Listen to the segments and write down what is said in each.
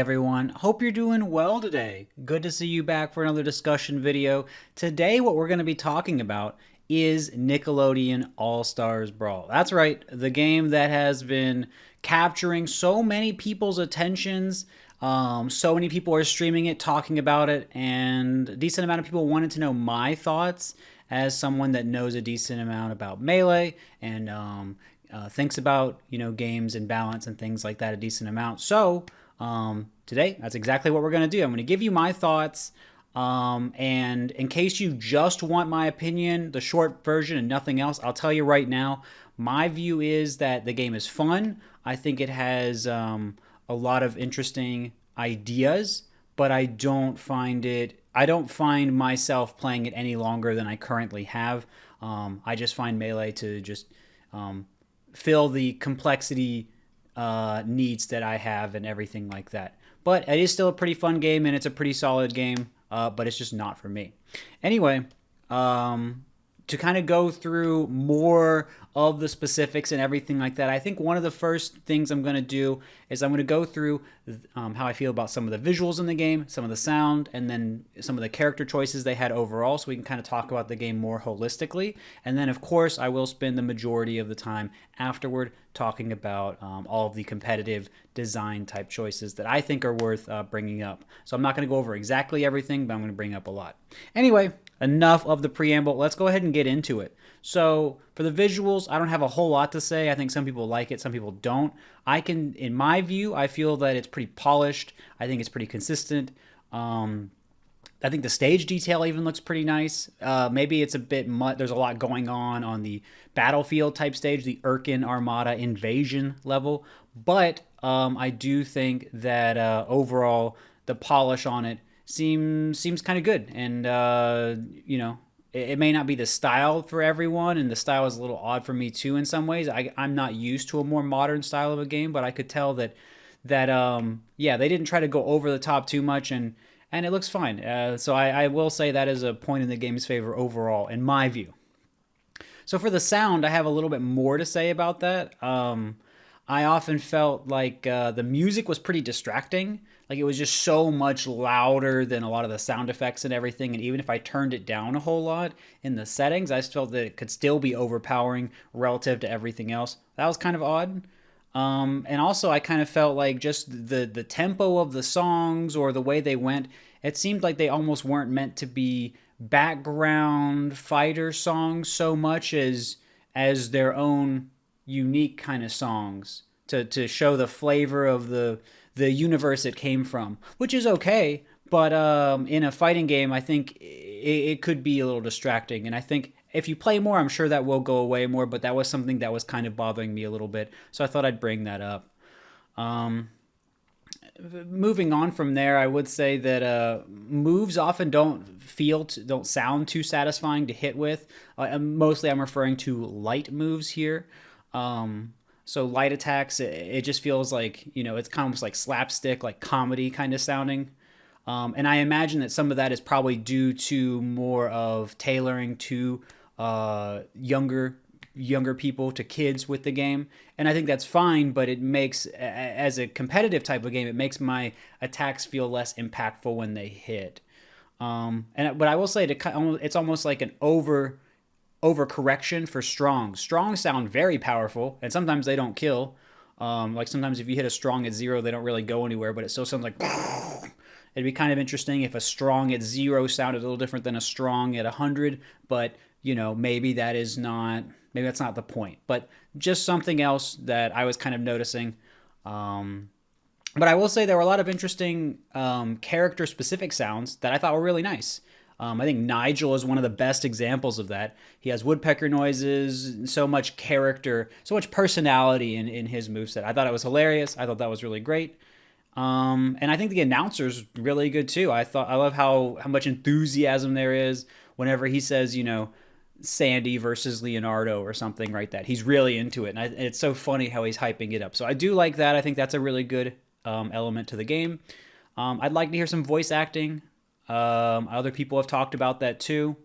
everyone, hope you're doing well today. Good to see you back for another discussion video. Today what we're going to be talking about is Nickelodeon All-Stars Brawl. That's right, the game that has been capturing so many people's attentions. So many people are streaming it, talking about it, and a decent amount of people wanted to know my thoughts as someone that knows a decent amount about Melee and thinks about games and balance and things like that a decent amount. So today, that's exactly what we're going to do. I'm going to give you my thoughts. And in case you just want my opinion, the short version and nothing else, I'll tell you right now, my view is that the game is fun. I think it has a lot of interesting ideas, but I don't find myself playing it any longer than I currently have. I just find Melee to just fill the complexity needs that I have and everything like that. But it is still a pretty fun game and it's a pretty solid game, but it's just not for me. Anyway, to kind of go through more of the specifics and everything like that, I think one of the first things I'm going to do is I'm going to go through how I feel about some of the visuals in the game, some of the sound, and then some of the character choices they had overall, so we can kind of talk about the game more holistically. And then, of course, I will spend the majority of the time afterward talking about all of the competitive design type choices that I think are worth bringing up. So I'm not going to go over exactly everything, but I'm going to bring up a lot. Anyway, enough of the preamble. Let's go ahead and get into it. So for the visuals, I don't have a whole lot to say. I think some people like it, some people don't. In my view, I feel that it's pretty polished. I think it's pretty consistent. I think the stage detail even looks pretty nice. Maybe it's a bit there's a lot going on the battlefield type stage, the Urkin Armada invasion level. But I do think that overall the polish on it seems kind of good. And it may not be the style for everyone, and the style is a little odd for me too in some ways. I'm not used to a more modern style of a game, but I could tell that they didn't try to go over the top too much, and it looks fine. So I will say that is a point in the game's favor overall, in my view. So for the sound, I have a little bit more to say about that. I often felt like the music was pretty distracting. Like it was just so much louder than a lot of the sound effects and everything. And even if I turned it down a whole lot in the settings, I just felt that it could still be overpowering relative to everything else. That was kind of odd. And also I kind of felt like just the tempo of the songs or the way they went, it seemed like they almost weren't meant to be background fighter songs so much as their own unique kind of songs to show the flavor of the universe it came from, which is okay. But in a fighting game, I think it could be a little distracting. And I think if you play more, I'm sure that will go away more. But that was something that was kind of bothering me a little bit. So I thought I'd bring that up. Moving on from there, I would say that moves often don't sound too satisfying to hit with. Mostly I'm referring to light moves here. So light attacks, it just feels like, it's kind of almost like slapstick, like comedy kind of sounding. And I imagine that some of that is probably due to more of tailoring to younger people, to kids with the game. And I think that's fine, but it makes, as a competitive type of game, it makes my attacks feel less impactful when they hit. But I will say it's almost like an overcorrection for strong. Strong sound very powerful, and sometimes they don't kill. Like sometimes if you hit a strong at 0, they don't really go anywhere, but it still sounds like it'd be kind of interesting if a strong at 0 sounded a little different than a strong at 100, but maybe that's not the point. But just something else that I was kind of noticing. But I will say there were a lot of interesting character specific sounds that I thought were really nice. I think Nigel is one of the best examples of that. He has woodpecker noises, so much character, so much personality in his moveset. I thought it was hilarious. I thought that was really great. And I think the announcer's really good too. I love how much enthusiasm there is whenever he says, Sandy versus Leonardo or something like that. He's really into it. And it's so funny how he's hyping it up. So I do like that. I think that's a really good element to the game. I'd like to hear some voice acting. Other people have talked about that too.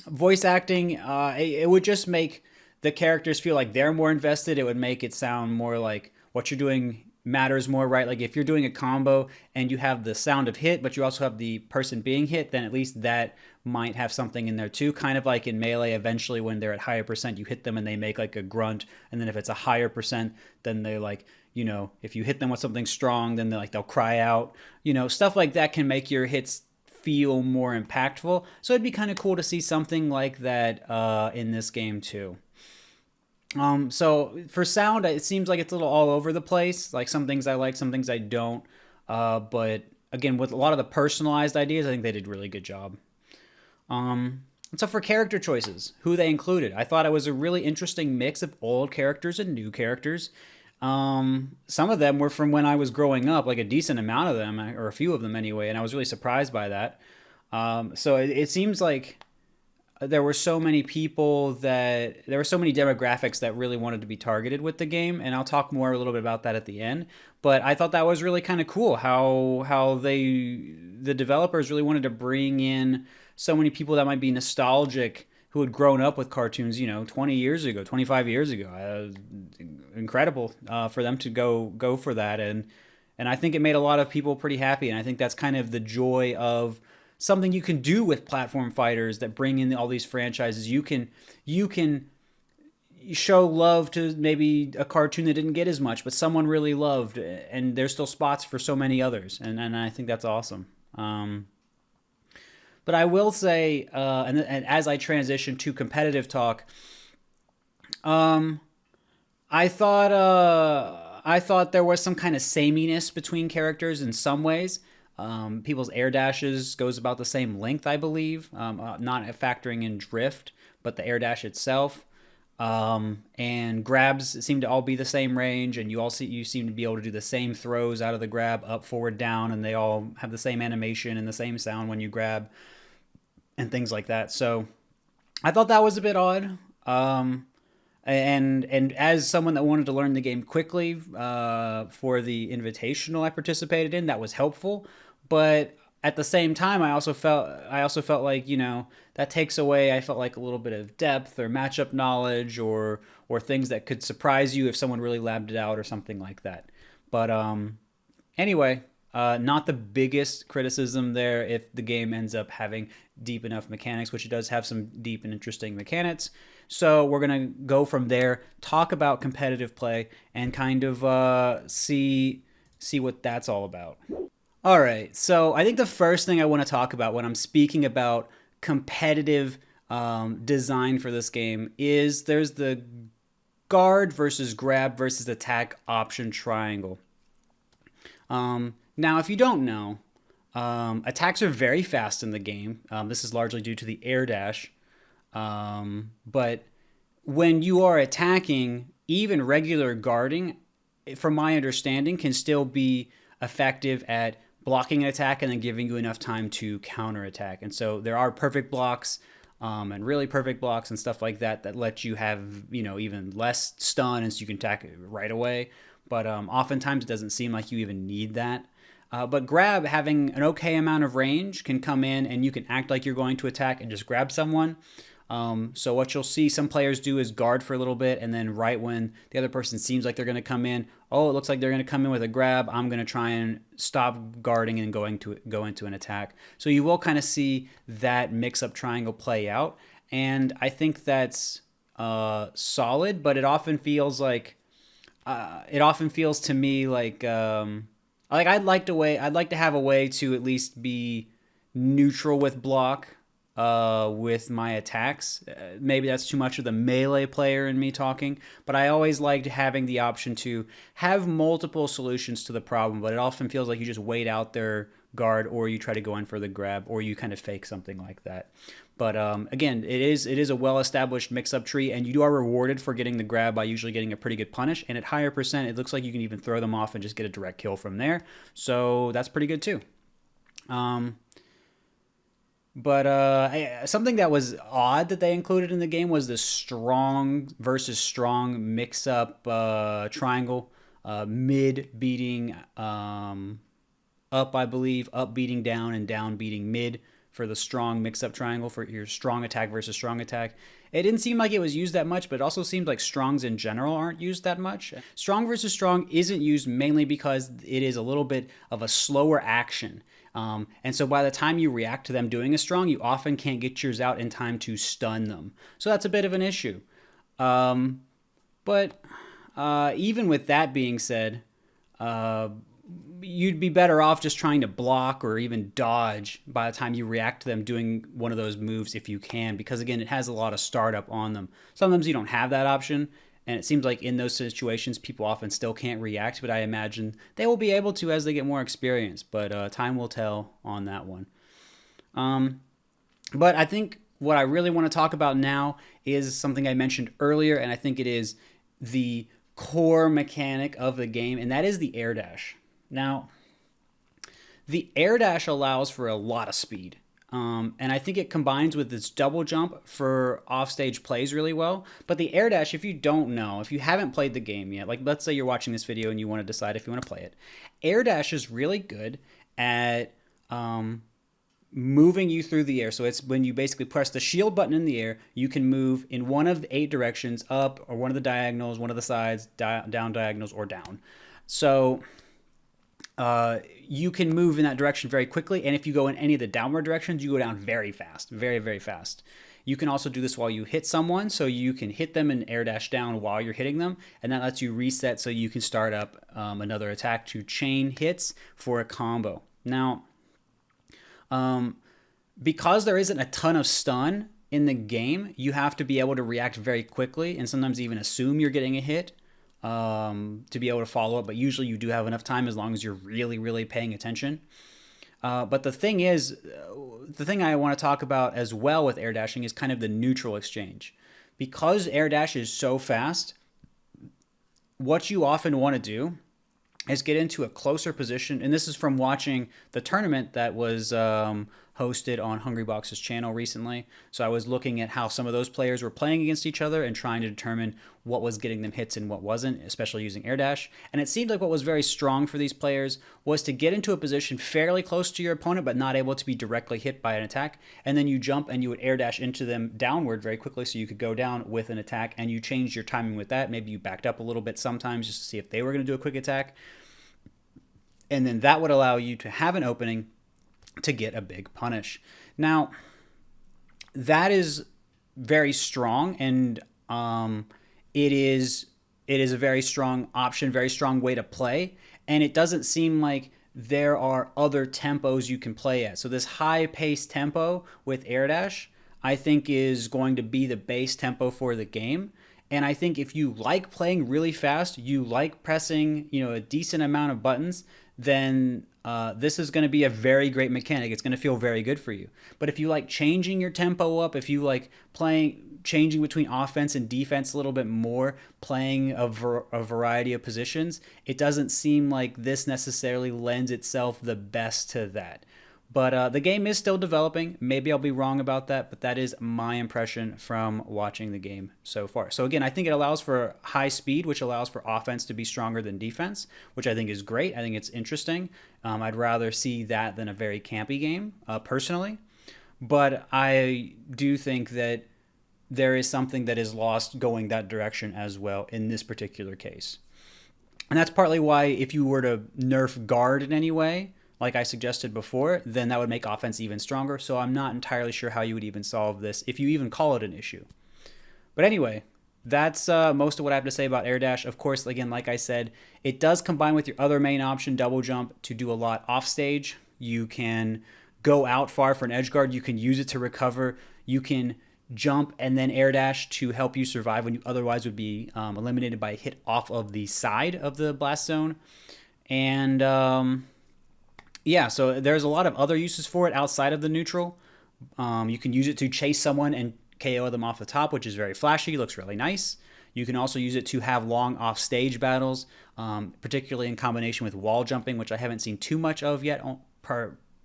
Voice acting, it would just make the characters feel like they're more invested. It would make it sound more like what you're doing matters more, right? Like if you're doing a combo and you have the sound of hit, but you also have the person being hit, then at least that might have something in there too. Kind of like in Melee, eventually when they're at higher percent, you hit them and they make like a grunt. And then if it's a higher percent, then they like, if you hit them with something strong, then they'll cry out. Stuff like that can make your hits feel more impactful. So it'd be kind of cool to see something like that in this game too. So for sound, it seems like it's a little all over the place. Like some things I like, some things I don't. But again, with a lot of the personalized ideas, I think they did a really good job. And so for character choices, who they included, I thought it was a really interesting mix of old characters and new characters. Some of them were from when I was growing up, like a decent amount of them, or a few of them anyway, and I was really surprised by that. So it seems like there were so many there were so many demographics that really wanted to be targeted with the game, and I'll talk more a little bit about that at the end. But I thought that was really kind of cool how the developers really wanted to bring in so many people that might be nostalgic who had grown up with cartoons, 20 years ago, 25 years ago. Incredible for them to go for that, and I think it made a lot of people pretty happy, and I think that's kind of the joy of something you can do with platform fighters that bring in all these franchises. You can show love to maybe a cartoon that didn't get as much, but someone really loved, and there's still spots for so many others, and I think that's awesome. But I will say, and as I transition to competitive talk, I thought there was some kind of sameness between characters in some ways. People's air dashes goes about the same length, I believe, not factoring in drift, but the air dash itself. And grabs seem to all be the same range, and you seem to be able to do the same throws out of the grab, up, forward, down, and they all have the same animation and the same sound when you grab, and things like that. So I thought that was a bit odd. And as someone that wanted to learn the game quickly for the invitational I participated in, that was helpful. But at the same time, I also felt like that takes away. I felt like a little bit of depth or matchup knowledge or things that could surprise you if someone really labbed it out or something like that. But anyway, not the biggest criticism there if the game ends up having deep enough mechanics, which it does have some deep and interesting mechanics. So we're going to go from there, talk about competitive play, and kind of see what that's all about. All right, so I think the first thing I want to talk about when I'm speaking about competitive design for this game is there's the guard versus grab versus attack option triangle. Now, if you don't know, attacks are very fast in the game. This is largely due to the air dash. But when you are attacking, even regular guarding, from my understanding, can still be effective at blocking an attack and then giving you enough time to counterattack. And so there are perfect blocks and really perfect blocks and stuff like that let you have even less stun, and so you can attack right away. But oftentimes it doesn't seem like you even need that. But grab, having an okay amount of range, can come in and you can act like you're going to attack and just grab someone. So what you'll see some players do is guard for a little bit, and then right when the other person seems like they're going to come in, it looks like they're going to come in with a grab, I'm going to try and stop guarding and go into an attack. So you will kind of see that mix-up triangle play out, and I think that's solid, but it often feels to me like I'd like to have a way to at least be neutral with block with my attacks. Maybe that's too much of the melee player in me talking, but I always liked having the option to have multiple solutions to the problem, but it often feels like you just wait out their guard, or you try to go in for the grab, or you kind of fake something like that. But again, it is a well-established mix-up tree, and you are rewarded for getting the grab by usually getting a pretty good punish, and at higher percent, it looks like you can even throw them off and just get a direct kill from there, so that's pretty good too. But something that was odd that they included in the game was the strong versus strong mix-up triangle. Mid beating up, I believe, up beating down, and down beating mid for the strong mix-up triangle for your strong attack versus strong attack. It didn't seem like it was used that much, but it also seemed like strongs in general aren't used that much. Strong versus strong isn't used mainly because it is a little bit of a slower action. And so by the time you react to them doing a strong, you often can't get yours out in time to stun them. So that's a bit of an issue. But even with that being said, you'd be better off just trying to block or even dodge by the time you react to them doing one of those moves if you can, because again, it has a lot of startup on them. Sometimes you don't have that option, and it seems like in those situations, people often still can't react, but I imagine they will be able to as they get more experience, but time will tell on that one. But I think what I really want to talk about now is something I mentioned earlier, and I think it is the core mechanic of the game, and that is the air dash. Now, the air dash allows for a lot of speed, and I think it combines with this double jump for offstage plays really well. But the air dash, if you don't know, if you haven't played the game yet, like let's say you're watching this video and you want to decide if you want to play it, air dash is really good at moving you through the air. So it's when you basically press the shield button in the air, you can move in one of the 8 directions, up or one of the diagonals, one of the sides, down diagonals, or down. So you can move in that direction very quickly, and if you go in any of the downward directions, you go down very fast, very, very fast. You can also do this while you hit someone, so you can hit them and air dash down while you're hitting them, and that lets you reset so you can start up another attack to chain hits for a combo. Now, because there isn't a ton of stun in the game, you have to be able to react very quickly and sometimes even assume you're getting a hit to be able to follow up, but usually you do have enough time as long as you're really, really paying attention. But the thing is, the thing I want to talk about as well with air dashing is kind of the neutral exchange. Because air dash is so fast, what you often want to do is get into a closer position, and this is from watching the tournament that was hosted on Hungrybox's channel recently. So I was looking at how some of those players were playing against each other and trying to determine what was getting them hits and what wasn't, especially using air dash. And it seemed like what was very strong for these players was to get into a position fairly close to your opponent but not able to be directly hit by an attack, and then you jump and you would air dash into them downward very quickly so you could go down with an attack, and you changed your timing with that. Maybe you backed up a little bit sometimes just to see if they were going to do a quick attack, and then that would allow you to have an opening to get a big punish. Now, that is very strong, and it is a very strong option, very strong way to play, and it doesn't seem like there are other tempos you can play at. So this high-paced tempo with air dash, I think, is going to be the base tempo for the game. And I think if you like playing really fast, you like pressing, a decent amount of buttons, then this is going to be a very great mechanic. It's going to feel very good for you. But if you like changing your tempo up, if you like changing between offense and defense a little bit more, playing a variety of positions, it doesn't seem like this necessarily lends itself the best to that. But the game is still developing. Maybe I'll be wrong about that, but that is my impression from watching the game so far. So again, I think it allows for high speed, which allows for offense to be stronger than defense, which I think is great. I think it's interesting. I'd rather see that than a very campy game, personally. But I do think that there is something that is lost going that direction as well in this particular case. And that's partly why if you were to nerf guard in any way, like I suggested before, then that would make offense even stronger. So I'm not entirely sure how you would even solve this, if you even call it an issue. But anyway, that's most of what I have to say about air dash. Of course, again, like I said, it does combine with your other main option, double jump, to do a lot off stage. You can go out far for an edge guard. You can use it to recover. You can jump and then air dash to help you survive when you otherwise would be eliminated by a hit off of the side of the blast zone. And yeah, so there's a lot of other uses for it outside of the neutral. You can use it to chase someone and KO them off the top, which is very flashy, looks really nice. You can also use it to have long off-stage battles, particularly in combination with wall jumping, which I haven't seen too much of yet,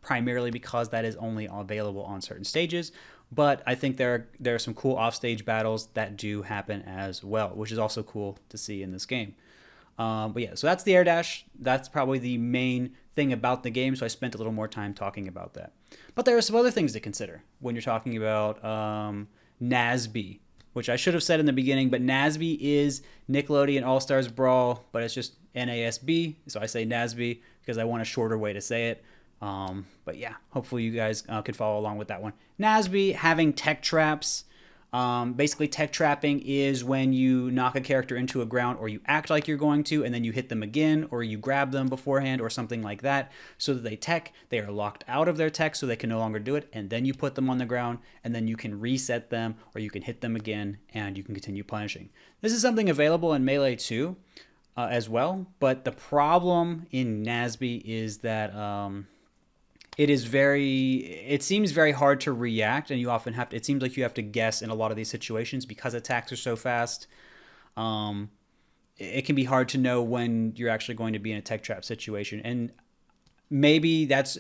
primarily because that is only available on certain stages. But I think there are some cool off-stage battles that do happen as well, which is also cool to see in this game. But yeah, so that's the air dash. That's probably the main thing about the game, so I spent a little more time talking about that. But there are some other things to consider when you're talking about NASB, which I should have said in the beginning, but NASB is Nickelodeon All-Stars Brawl, but it's just NASB, so I say NASB because I want a shorter way to say it. But yeah, hopefully you guys could follow along with that one. NASB having tech traps. Basically, tech trapping is when you knock a character into a ground or you act like you're going to, and then you hit them again, or you grab them beforehand or something like that, so that they are locked out of their tech so they can no longer do it, and then you put them on the ground, and then you can reset them, or you can hit them again, and you can continue punishing. This is something available in Melee too, as well, but the problem in NASB is that it seems very hard to react, and you often have to, it seems like you have to guess in a lot of these situations because attacks are so fast. It can be hard to know when you're actually going to be in a tech trap situation, and maybe that's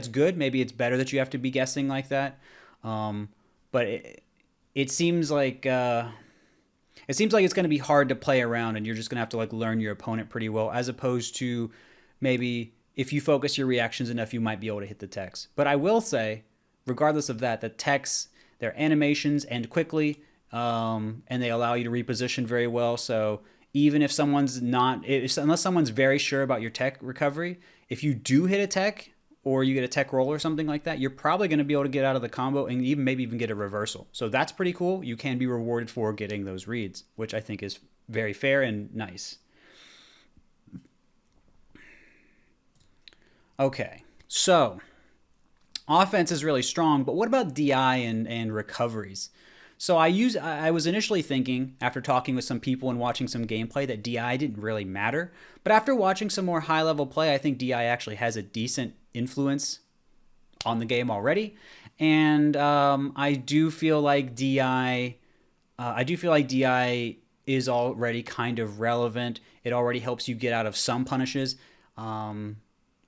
good. Maybe it's better that you have to be guessing like that. But it seems like it's going to be hard to play around, and you're just going to have to like learn your opponent pretty well, as opposed to maybe if you focus your reactions enough, you might be able to hit the techs. But I will say, regardless of that, the techs, their animations end quickly, and they allow you to reposition very well. So even if unless someone's very sure about your tech recovery, if you do hit a tech or you get a tech roll or something like that, you're probably going to be able to get out of the combo and maybe even get a reversal. So that's pretty cool. You can be rewarded for getting those reads, which I think is very fair and nice. Okay, so offense is really strong, but what about DI and recoveries? So I was initially thinking, after talking with some people and watching some gameplay, that DI didn't really matter. But after watching some more high-level play, I think DI actually has a decent influence on the game already. And I do feel like DI is already kind of relevant. It already helps you get out of some punishes.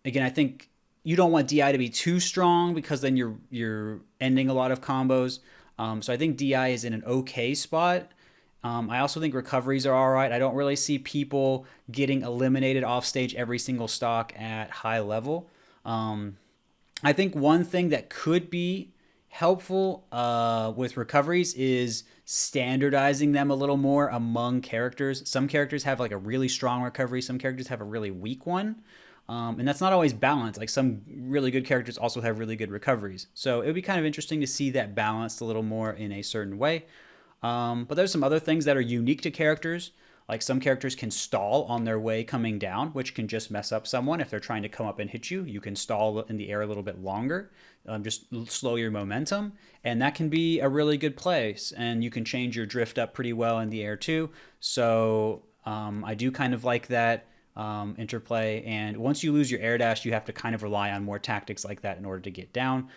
Again, I think you don't want DI to be too strong because then you're ending a lot of combos. So I think DI is in an okay spot. I also think recoveries are all right. I don't really see people getting eliminated off stage every single stock at high level. I think one thing that could be helpful with recoveries is standardizing them a little more among characters. Some characters have like a really strong recovery. Some characters have a really weak one. And that's not always balanced. Like some really good characters also have really good recoveries. So it would be kind of interesting to see that balanced a little more in a certain way. But there's some other things that are unique to characters. Like some characters can stall on their way coming down, which can just mess up someone. If they're trying to come up and hit you, you can stall in the air a little bit longer, just slow your momentum. And that can be a really good place. And you can change your drift up pretty well in the air too. So I do kind of like that interplay, and once you lose your air dash, you have to kind of rely on more tactics like that in order to get down.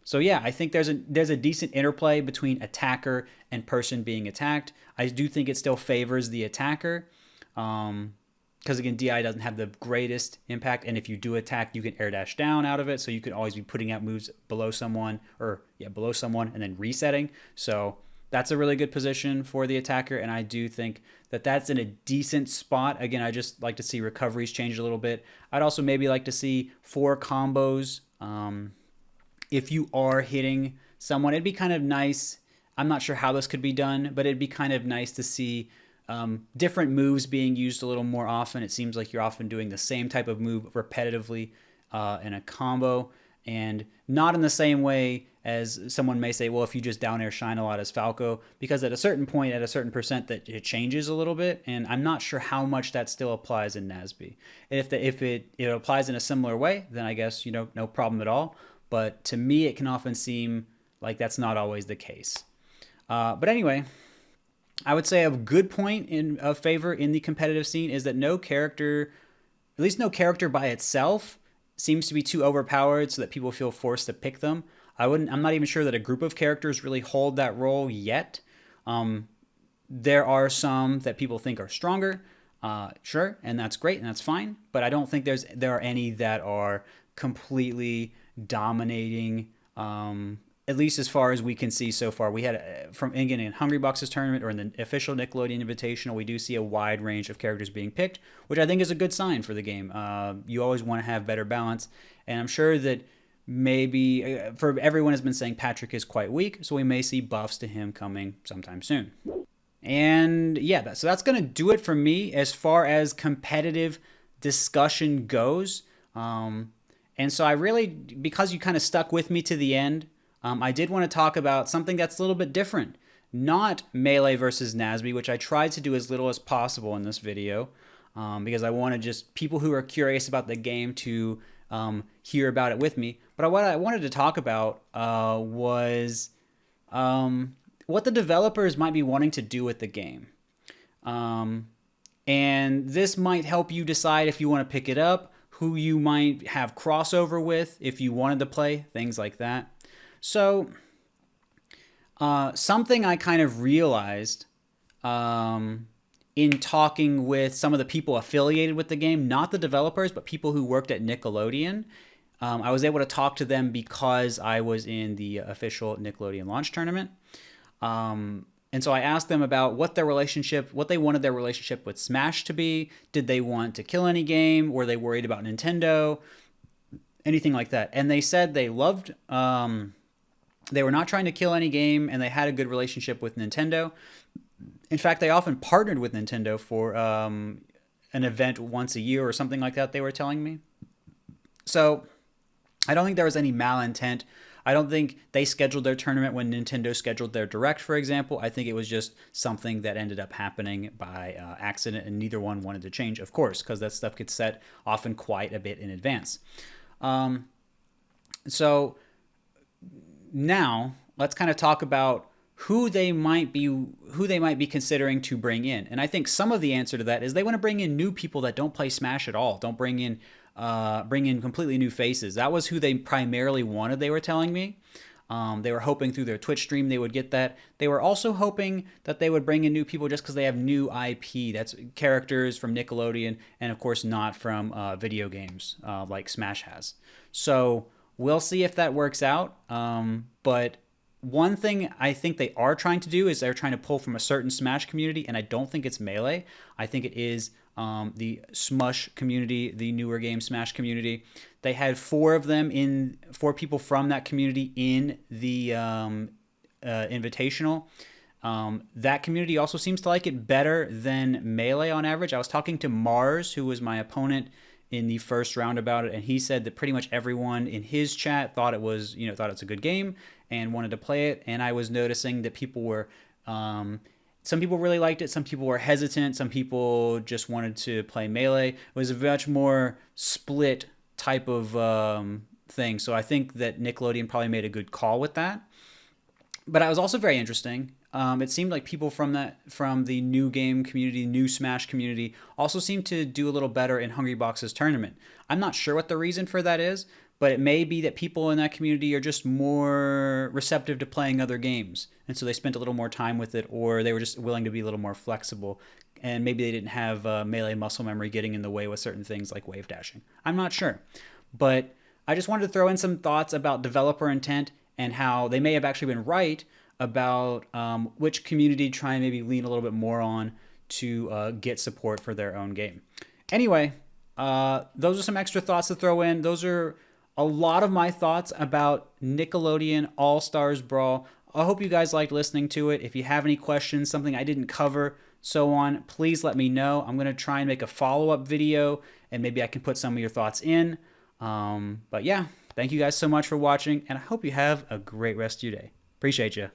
So yeah, I think there's a decent interplay between attacker and person being attacked. I do think it still favors the attacker, because again, DI doesn't have the greatest impact, and if you do attack, you can air dash down out of it, so you can always be putting out moves below someone, and then resetting. So that's a really good position for the attacker, and I do think that that's in a decent spot. Again, I just like to see recoveries change a little bit. I'd also maybe like to see 4 combos. If you are hitting someone, it'd be kind of nice. I'm not sure how this could be done, but it'd be kind of nice to see different moves being used a little more often. It seems like you're often doing the same type of move repetitively in a combo, and not in the same way as someone may say, well, if you just down air shine a lot as Falco, because at a certain point, at a certain percent, that it changes a little bit, and I'm not sure how much that still applies in NASB. And if it applies in a similar way, then I guess, no problem at all. But to me, it can often seem like that's not always the case. But anyway, I would say a good point of favor in the competitive scene is that no character by itself seems to be too overpowered so that people feel forced to pick them. I'm not even sure that a group of characters really hold that role yet. There are some that people think are stronger, sure, and that's great and that's fine. But I don't think there are any that are completely dominating. At least as far as we can see so far. We had in Hungry Box's tournament or in the official Nickelodeon Invitational, we do see a wide range of characters being picked, which I think is a good sign for the game. You always want to have better balance, and I'm sure that maybe for everyone has been saying Patrick is quite weak, so we may see buffs to him coming sometime soon. And yeah, so that's going to do it for me as far as competitive discussion goes. And so I really, because you kind of stuck with me to the end, I did want to talk about something that's a little bit different. Not Melee versus Nasby, which I tried to do as little as possible in this video, because I wanted just people who are curious about the game to hear about it with me. But what I wanted to talk about was what the developers might be wanting to do with the game. And this might help you decide if you want to pick it up, who you might have crossover with if you wanted to play, things like that. So something I kind of realized in talking with some of the people affiliated with the game, not the developers, but people who worked at Nickelodeon. I was able to talk to them because I was in the official Nickelodeon launch tournament. And so I asked them about what they wanted their relationship with Smash to be. Did they want to kill any game? Were they worried about Nintendo? Anything like that. And they said they loved, they were not trying to kill any game, and they had a good relationship with Nintendo. In fact, they often partnered with Nintendo for an event once a year or something like that, they were telling me. So I don't think there was any malintent. I don't think they scheduled their tournament when Nintendo scheduled their Direct, for example. I think it was just something that ended up happening by accident, and neither one wanted to change, of course, because that stuff gets set often quite a bit in advance. So now let's kind of talk about who they might be considering to bring in. And I think some of the answer to that is they want to bring in new people that don't play Smash at all. Don't bring in completely new faces. That was who they primarily wanted, they were telling me. They were hoping through their Twitch stream they would get that. They were also hoping that they would bring in new people just because they have new IP. That's characters from Nickelodeon, and of course not from video games like Smash has. So we'll see if that works out. But one thing I think they are trying to do is they're trying to pull from a certain Smash community, and I don't think it's Melee. I think it is the Smush community, the newer game Smash community. They had four people from that community in the Invitational. That community also seems to like it better than Melee on average. I was talking to Mars, who was my opponent in the first round about it, and he said that pretty much everyone in his chat thought it's a good game and wanted to play it. And I was noticing that people were some people really liked it, some people were hesitant, some people just wanted to play Melee. It was a much more split type of thing. So I think that Nickelodeon probably made a good call with that. But it was also very interesting. It seemed like people from the new game community, new Smash community, also seemed to do a little better in Hungrybox's tournament. I'm not sure what the reason for that is, but it may be that people in that community are just more receptive to playing other games, and so they spent a little more time with it, or they were just willing to be a little more flexible, and maybe they didn't have Melee muscle memory getting in the way with certain things like wave dashing. I'm not sure, but I just wanted to throw in some thoughts about developer intent and how they may have actually been right about which community to try and maybe lean a little bit more on to get support for their own game. Anyway, those are some extra thoughts to throw in. Those are a lot of my thoughts about Nickelodeon All-Stars Brawl. I hope you guys liked listening to it. If you have any questions, something I didn't cover, so on, please let me know. I'm going to try and make a follow-up video, and maybe I can put some of your thoughts in. But yeah, thank you guys so much for watching, and I hope you have a great rest of your day. Appreciate you.